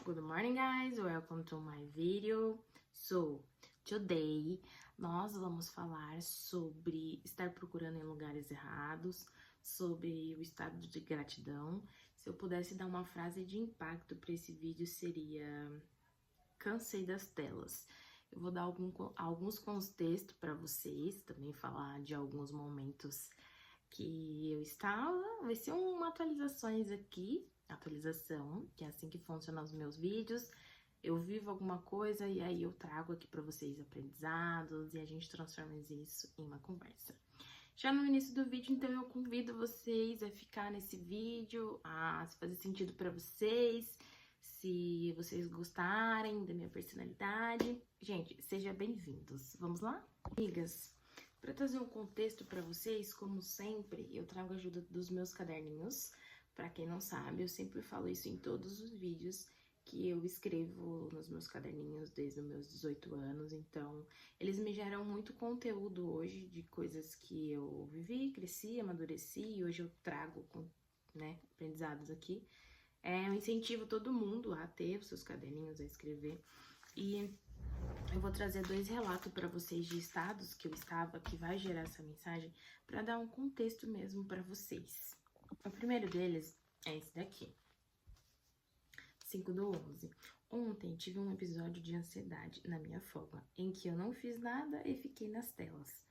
Good morning, guys. Welcome to my video. So, today nós vamos falar sobre estar procurando em lugares errados, sobre o estado de gratidão. Se eu pudesse dar uma frase de impacto para esse vídeo, seria: cansei das telas. Eu vou dar alguns contextos para vocês, também falar de alguns momentos que eu estava. Vai ser uma atualizações aqui. Atualização, que é assim que funcionam os meus vídeos. Eu vivo alguma coisa e aí eu trago aqui para vocês aprendizados e a gente transforma isso em uma conversa. Já no início do vídeo, então, eu convido vocês a ficar nesse vídeo, se fazer sentido para vocês, se vocês gostarem da minha personalidade. Gente, sejam bem-vindos. Vamos lá? Amigas, para trazer um contexto para vocês, como sempre, eu trago a ajuda dos meus caderninhos. Pra quem não sabe, eu sempre falo isso em todos os vídeos que eu escrevo nos meus caderninhos desde os meus 18 anos. Então, eles me geram muito conteúdo hoje de coisas que eu vivi, cresci, amadureci e hoje eu trago, aprendizados aqui. Eu incentivo todo mundo a ter os seus caderninhos, a escrever. E eu vou trazer 2 relatos para vocês de estados que eu estava, que vai gerar essa mensagem, para dar um contexto mesmo para vocês. O primeiro deles é esse daqui. 5/11. Ontem tive um episódio de ansiedade na minha folga, em que eu não fiz nada e fiquei nas telas.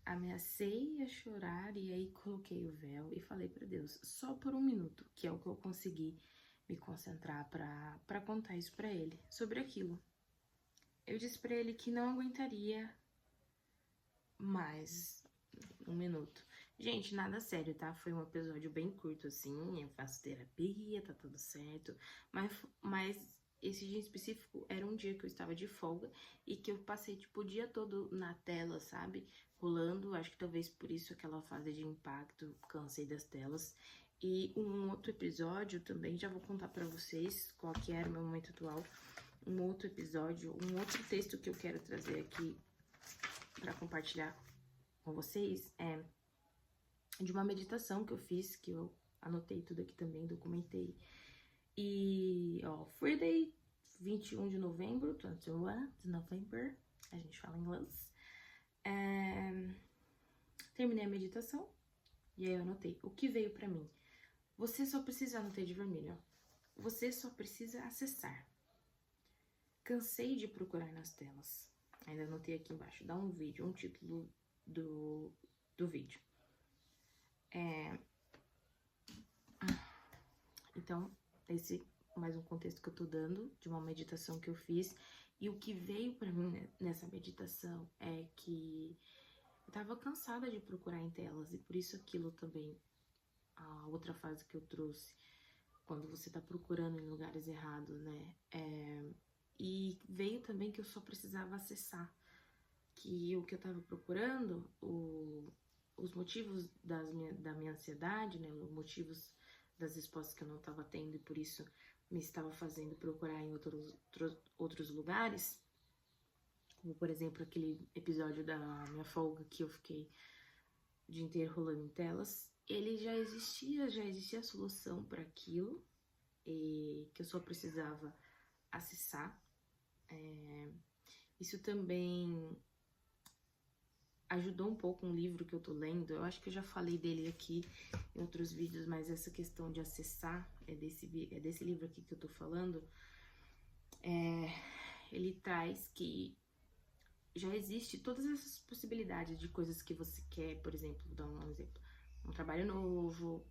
Ameacei a chorar e aí coloquei o véu e falei para Deus, só por 1 minuto, que é o que eu consegui me concentrar para contar isso para ele, sobre aquilo. Eu disse para ele que não aguentaria mais 1 minuto. Gente, nada sério, tá? Foi um episódio bem curto, assim, eu faço terapia, tá tudo certo. Mas esse dia em específico era um dia que eu estava de folga e que eu passei, tipo, o dia todo na tela, sabe? Rolando, acho que talvez por isso aquela fase de impacto, cansei das telas. E um outro episódio também, já vou contar pra vocês qual que era o meu momento atual. Um outro episódio, um outro texto que eu quero trazer aqui pra compartilhar com vocês é de uma meditação que eu fiz, que eu anotei tudo aqui também, documentei. E, Friday, 21 de novembro, 21 de novembro, a gente fala em inglês. Terminei a meditação e aí eu anotei o que veio pra mim. Você só precisa, anotei de vermelho, ó. Você só precisa acessar. Cansei de procurar nas telas. Ainda anotei aqui embaixo, dá um vídeo, um título do vídeo. Então, esse mais um contexto que eu tô dando de uma meditação que eu fiz. E o que veio pra mim nessa meditação é que eu tava cansada de procurar em telas. E por isso aquilo também, a outra frase que eu trouxe, quando você tá procurando em lugares errados, né? E veio também que eu só precisava acessar. Que o que eu tava procurando, os motivos da minha ansiedade, né? Os motivos das respostas que eu não estava tendo e por isso me estava fazendo procurar em outros lugares, como por exemplo aquele episódio da minha folga que eu fiquei o dia inteiro rolando em telas. Ele já existia a solução para aquilo e que eu só precisava acessar. Isso também ajudou um pouco um livro que eu tô lendo. Eu acho que eu já falei dele aqui em outros vídeos, mas essa questão de acessar é desse livro aqui que eu tô falando. Ele traz que já existe todas essas possibilidades de coisas que você quer, por exemplo, vou dar um exemplo, um trabalho novo,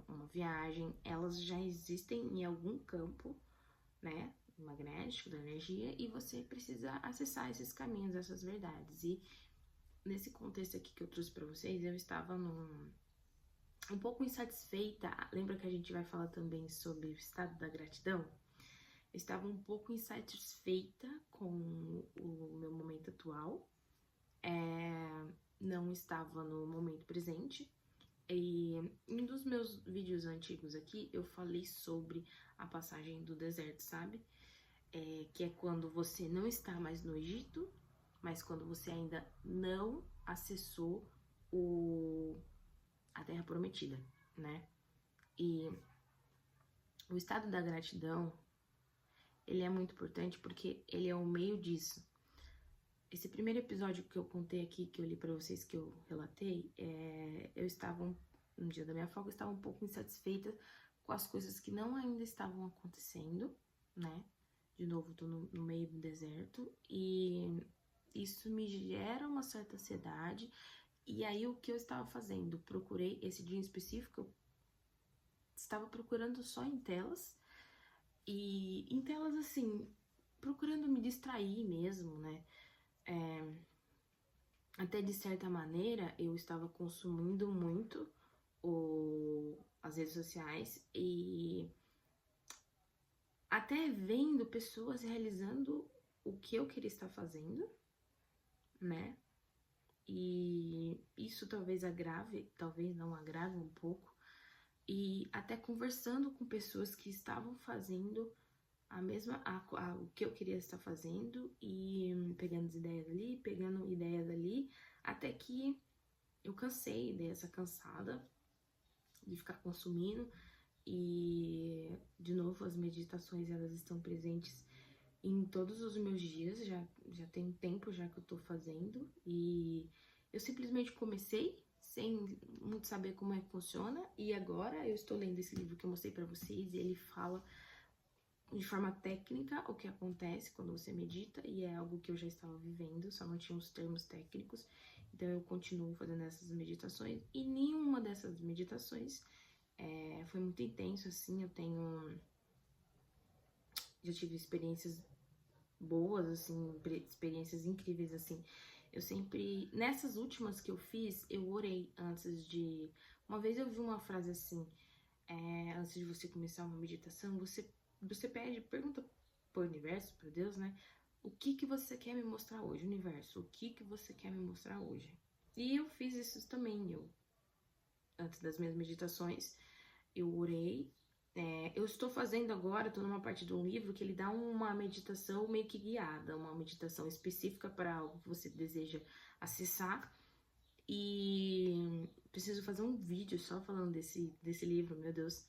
uma viagem, elas já existem em algum campo, né, magnético, da energia, e você precisa acessar esses caminhos, essas verdades. E nesse contexto aqui que eu trouxe pra vocês, eu estava um pouco insatisfeita. Lembra que a gente vai falar também sobre o estado da gratidão? Eu estava um pouco insatisfeita com o meu momento atual. Não estava no momento presente. E em um dos meus vídeos antigos aqui, eu falei sobre a passagem do deserto, sabe? Que é quando você não está mais no Egito, mas quando você ainda não acessou a Terra Prometida, né? E o estado da gratidão, ele é muito importante porque ele é o meio disso. Esse primeiro episódio que eu contei aqui, que eu li pra vocês, que eu relatei, eu estava, no dia da minha folga, eu estava um pouco insatisfeita com as coisas que não ainda estavam acontecendo, né? De novo, tô no meio do deserto e isso me gera uma certa ansiedade. E aí, o que eu estava fazendo? Procurei, esse dia em específico, eu estava procurando só em telas, e em telas, assim, procurando me distrair mesmo, né? Até de certa maneira, eu estava consumindo muito as redes sociais e até vendo pessoas realizando o que eu queria estar fazendo, né? E isso talvez agrave, talvez não agrave um pouco, e até conversando com pessoas que estavam fazendo o que eu queria estar fazendo e pegando as ideias ali, pegando ideias ali, até que eu cansei dessa cansada de ficar consumindo. E de novo, as meditações, elas estão presentes em todos os meus dias, já tem um tempo já que eu tô fazendo, e eu simplesmente comecei sem muito saber como é que funciona, e agora eu estou lendo esse livro que eu mostrei pra vocês, e ele fala de forma técnica o que acontece quando você medita, e é algo que eu já estava vivendo, só não tinha os termos técnicos, então eu continuo fazendo essas meditações, e nenhuma dessas meditações foi muito intenso, assim, já tive experiências boas, assim, experiências incríveis, assim. Eu sempre, nessas últimas que eu fiz, eu orei antes de... Uma vez eu vi uma frase assim, antes de você começar uma meditação, você pergunta pro universo, pra Deus, né? O que que você quer me mostrar hoje, universo? O que que você quer me mostrar hoje? E eu fiz isso também, antes das minhas meditações, eu orei. Eu estou fazendo agora, estou numa parte de um livro que ele dá uma meditação meio que guiada, uma meditação específica para algo que você deseja acessar. E preciso fazer um vídeo só falando desse livro, meu Deus.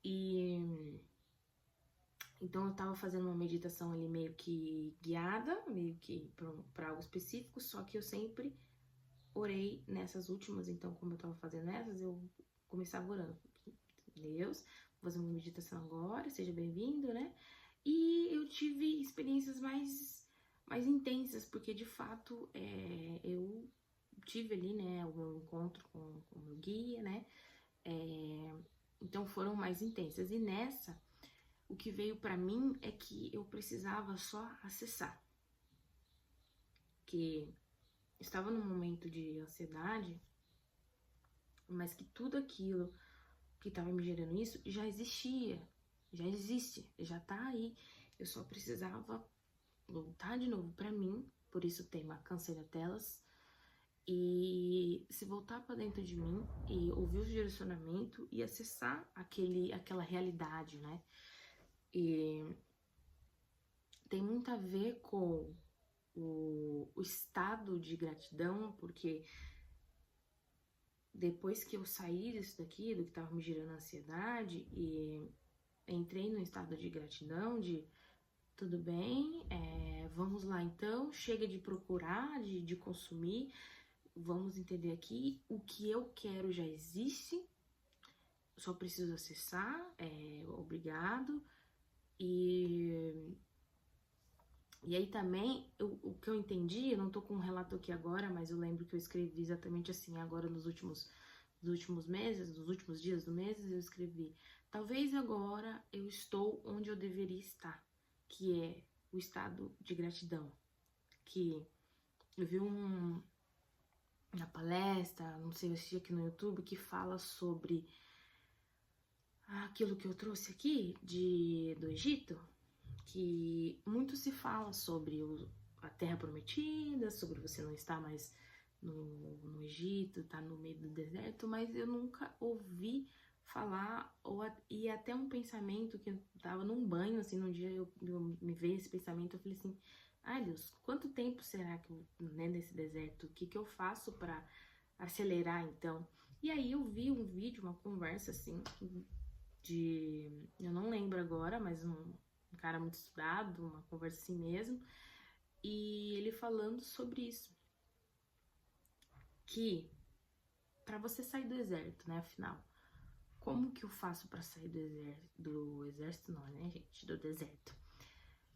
E então eu tava fazendo uma meditação ali meio que guiada, meio que para algo específico, só que eu sempre orei nessas últimas, então como eu tava fazendo essas, eu começava orando. Deus, vou fazer uma meditação agora, seja bem-vindo, né? E eu tive experiências mais intensas, porque de fato eu tive ali, né, o meu encontro com o meu guia, né? Então foram mais intensas. E nessa, o que veio pra mim é que eu precisava só acessar. Que estava num momento de ansiedade, mas que tudo aquilo que estava me gerando isso já existia, já existe, já tá aí. Eu só precisava voltar de novo pra mim, por isso o tema Cansei das Telas, e se voltar pra dentro de mim e ouvir o direcionamento e acessar aquela realidade, né? E tem muito a ver com o estado de gratidão, porque depois que eu saí disso daqui, do que tava me gerando ansiedade, e entrei no estado de gratidão, de tudo bem, vamos lá então, chega de procurar, de consumir, vamos entender aqui, o que eu quero já existe, só preciso acessar, obrigado, e aí também, o que eu entendi, eu não tô com um relato aqui agora, mas eu lembro que eu escrevi exatamente assim, agora nos últimos meses, nos últimos dias do mês, eu escrevi, talvez agora eu estou onde eu deveria estar, que é o estado de gratidão, que eu vi uma palestra, não sei, eu assisti aqui no YouTube, que fala sobre aquilo que eu trouxe aqui do Egito, que muito se fala sobre a Terra Prometida, sobre você não estar mais no Egito, tá no meio do deserto, mas eu nunca ouvi falar, e até um pensamento que eu tava num banho, assim, num dia eu me veio esse pensamento, eu falei assim, ai Deus, quanto tempo será que eu, né, nesse deserto, o que que eu faço pra acelerar então? E aí eu vi um vídeo, uma conversa assim, eu não lembro agora, mas um cara muito estudado, uma conversa assim mesmo, e ele falando sobre isso, que para você sair do exército, né, afinal, como que eu faço para sair do exército não, né, gente, do deserto?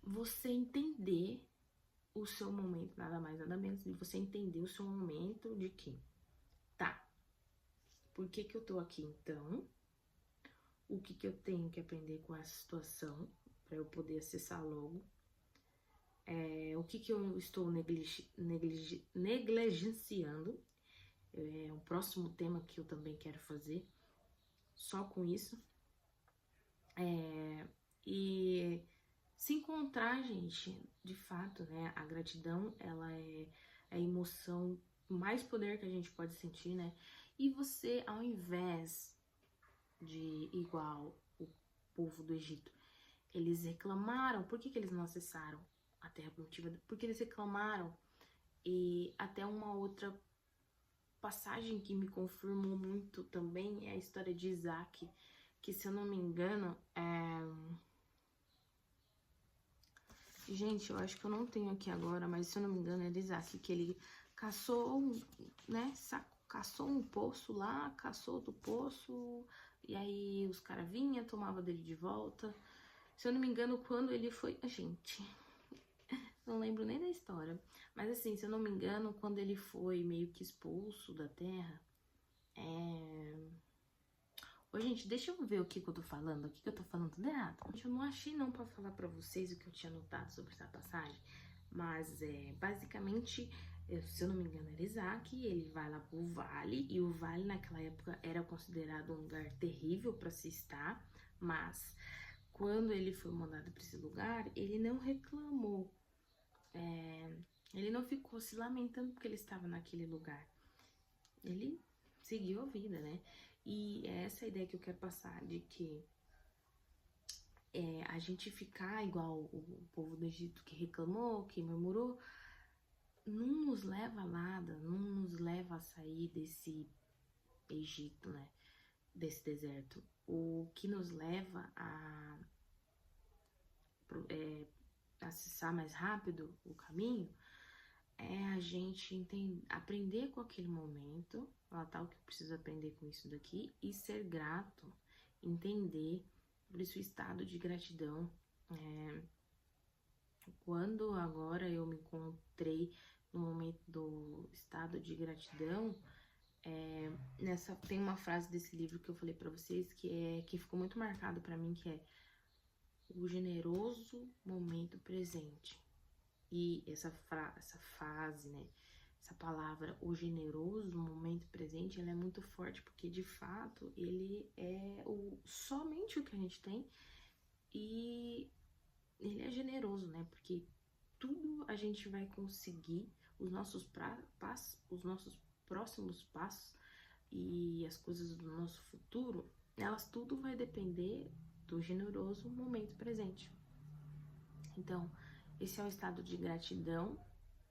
Você entender o seu momento, nada mais, nada menos, de você entender o seu momento de que, tá, por que que eu tô aqui então? O que que eu tenho que aprender com essa situação para eu poder acessar logo? O que que eu estou negligenciando? É um próximo tema que eu também quero fazer, só com isso. E se encontrar, gente, de fato, né? A gratidão, ela é a emoção, mais poder que a gente pode sentir, né? E você, ao invés de igual o povo do Egito, eles reclamaram. Por que que eles não acessaram a terra prometida? Porque eles reclamaram. E até uma outra passagem que me confirmou muito também é a história de Isaac, que se eu não me engano, gente, eu acho que eu não tenho aqui agora, mas se eu não me engano é de Isaac, que ele caçou, né, caçou um poço lá, caçou outro poço, e aí os caras vinham, tomavam dele de volta. Se eu não me engano, quando ele foi... Gente, não lembro nem da história, mas assim, se eu não me engano, quando ele foi meio que expulso da terra, Ô, gente, deixa eu ver o que eu tô falando aqui, que eu tô falando tudo errado. Eu não achei não pra falar pra vocês o que eu tinha notado sobre essa passagem, mas basicamente, se eu não me engano, era Isaac, ele vai lá pro vale, e o vale naquela época era considerado um lugar terrível pra se estar, mas quando ele foi mandado pra esse lugar, ele não reclamou, ele não ficou se lamentando porque ele estava naquele lugar. Ele seguiu a vida, né? E é essa a ideia que eu quero passar, de que a gente ficar igual o povo do Egito que reclamou, que murmurou, não nos leva a nada, não nos leva a sair desse Egito, né? Desse deserto. O que nos leva a acessar mais rápido o caminho é a gente aprender com aquele momento, tá, o que eu preciso aprender com isso daqui, e ser grato, entender, por isso o estado de gratidão. Quando agora eu me encontrei no momento do estado de gratidão, tem uma frase desse livro que eu falei pra vocês que ficou muito marcado pra mim, que é o generoso momento presente. E essa frase, né? Essa palavra, o generoso momento presente, ela é muito forte, porque de fato ele é somente o que a gente tem, e ele é generoso, né? Porque tudo a gente vai conseguir, os nossos próximos passos e as coisas do nosso futuro, elas tudo vai depender do generoso momento presente. Então, esse é o estado de gratidão,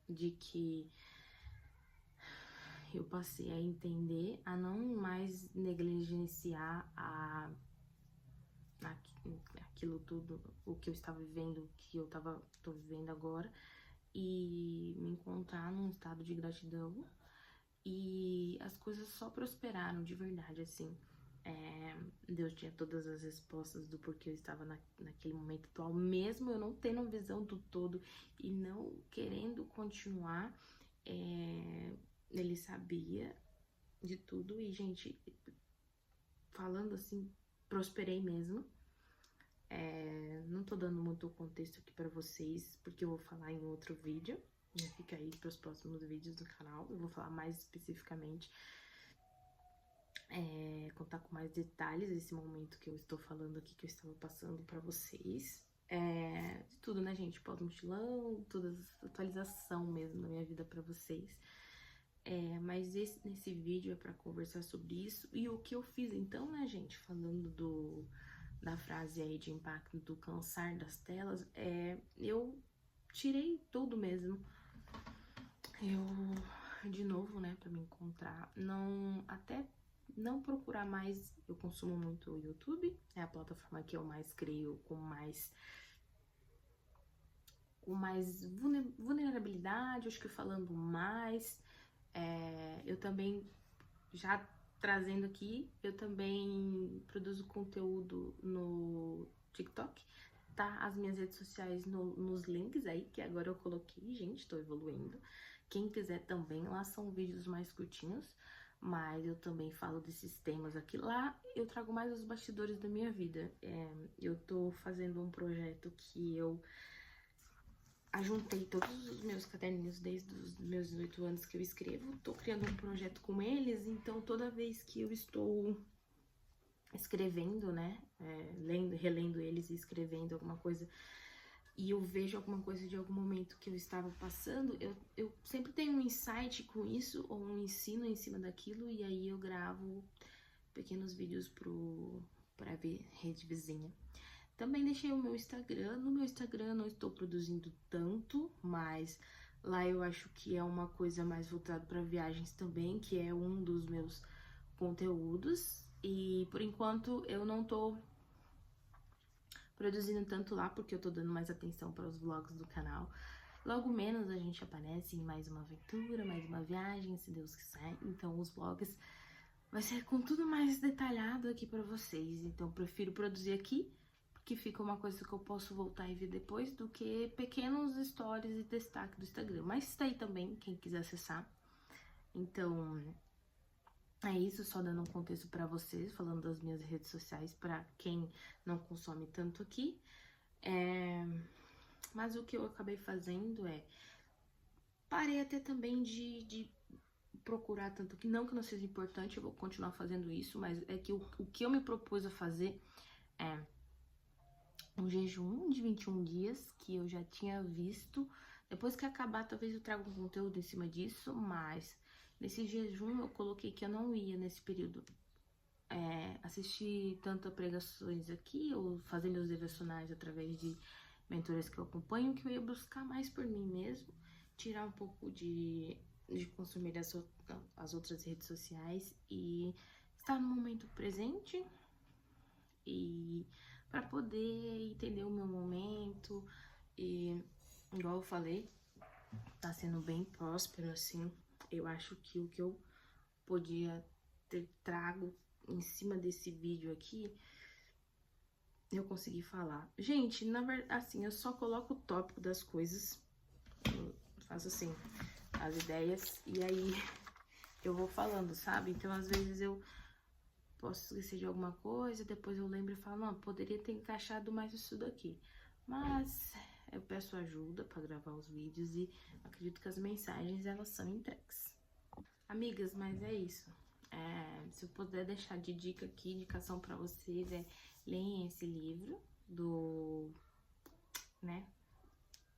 de que eu passei a entender, a não mais negligenciar aquilo tudo, o que eu estava vivendo, o que eu tô vivendo agora, e me encontrar num estado de gratidão, e as coisas só prosperaram de verdade, assim. Deus tinha todas as respostas do porquê eu estava naquele momento atual, mesmo eu não tendo visão do todo e não querendo continuar, ele sabia de tudo. E, gente, falando assim, prosperei mesmo. Não tô dando muito contexto aqui pra vocês, porque eu vou falar em outro vídeo, né? Fica aí pros próximos vídeos do canal, eu vou falar mais especificamente, contar com mais detalhes esse momento que eu estou falando aqui, que eu estava passando pra vocês. De tudo, né, gente? Pós-mochilão, toda atualização mesmo da minha vida pra vocês. Mas nesse vídeo é pra conversar sobre isso. E o que eu fiz então, né, gente? Falando da frase aí de impacto do cansar das telas, eu tirei tudo mesmo. De novo, né, pra me encontrar, até não procurar mais. Eu consumo muito o YouTube, é a plataforma que eu mais creio com mais com mais vulnerabilidade, acho que falando mais. Eu também, já trazendo aqui, eu também produzo conteúdo no TikTok, tá? As minhas redes sociais nos links aí, que agora eu coloquei, gente, tô evoluindo. Quem quiser também, lá são vídeos mais curtinhos, mas eu também falo desses temas aqui. Lá eu trago mais os bastidores da minha vida. Eu tô fazendo um projeto que eu ajuntei todos os meus caderninhos desde os meus 18 anos que eu escrevo. Tô criando um projeto com eles, então toda vez que eu estou escrevendo, né, relendo eles e escrevendo alguma coisa, e eu vejo alguma coisa de algum momento que eu estava passando, eu sempre tenho um insight com isso, ou um ensino em cima daquilo, e aí eu gravo pequenos vídeos pra rede vizinha. Também deixei o meu Instagram. No meu Instagram não estou produzindo tanto, mas lá eu acho que é uma coisa mais voltada para viagens também, que é um dos meus conteúdos. E por enquanto eu não tô produzindo tanto lá, porque eu tô dando mais atenção para os vlogs do canal. Logo menos a gente aparece em mais uma aventura, mais uma viagem, se Deus quiser. Então os vlogs vai ser com tudo mais detalhado aqui pra vocês. Então prefiro produzir aqui, porque fica uma coisa que eu posso voltar e ver depois, do que pequenos stories e destaque do Instagram. Mas está aí também, quem quiser acessar. Então, é isso, só dando um contexto pra vocês, falando das minhas redes sociais, pra quem não consome tanto aqui. Mas o que eu acabei fazendo parei até também de procurar tanto que não seja importante, eu vou continuar fazendo isso, mas é que o que eu me propus a fazer é um jejum de 21 dias, que eu já tinha visto. Depois que acabar, talvez eu traga um conteúdo em cima disso, mas nesse jejum eu coloquei que eu não ia nesse período assistir tanto a pregações aqui, ou fazer meus devocionais através de mentoras que eu acompanho, que eu ia buscar mais por mim mesmo, tirar um pouco de consumir as outras redes sociais e estar no momento presente, e para poder entender o meu momento. E igual eu falei, tá sendo bem próspero, assim. Eu acho que o que eu podia ter trago em cima desse vídeo aqui, eu consegui falar. Gente, na verdade, assim, eu só coloco o tópico das coisas, eu faço assim, as ideias, e aí eu vou falando, sabe? Então, às vezes eu posso esquecer de alguma coisa, depois eu lembro e falo, não, poderia ter encaixado mais isso daqui. Mas eu peço ajuda para gravar os vídeos e acredito que as mensagens, elas são entregues. Amigas, mas é isso. Se eu puder deixar de dica aqui, indicação para vocês, leiam esse livro né,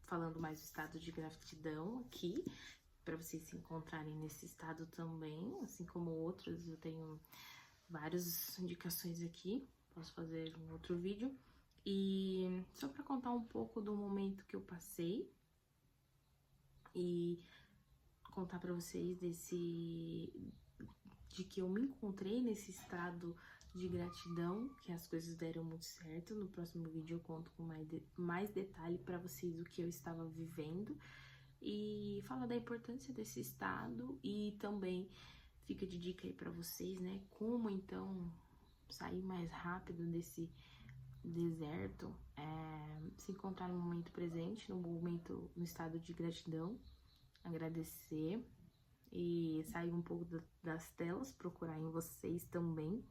falando mais do estado de gratidão aqui, para vocês se encontrarem nesse estado também, assim como outros. Eu tenho várias indicações aqui, posso fazer um outro vídeo. E só para contar um pouco do momento que eu passei e contar para vocês de que eu me encontrei nesse estado de gratidão, que as coisas deram muito certo. No próximo vídeo eu conto com mais detalhe para vocês o que eu estava vivendo e falar da importância desse estado, e também fica de dica aí para vocês, né, como então sair mais rápido desse deserto, se encontrar no momento presente, no estado de gratidão, agradecer e sair um pouco das telas, procurar em vocês também.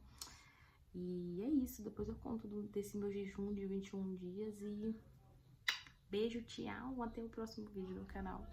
E é isso, depois eu conto desse meu jejum de 21 dias e beijo, tchau, até o próximo vídeo no canal.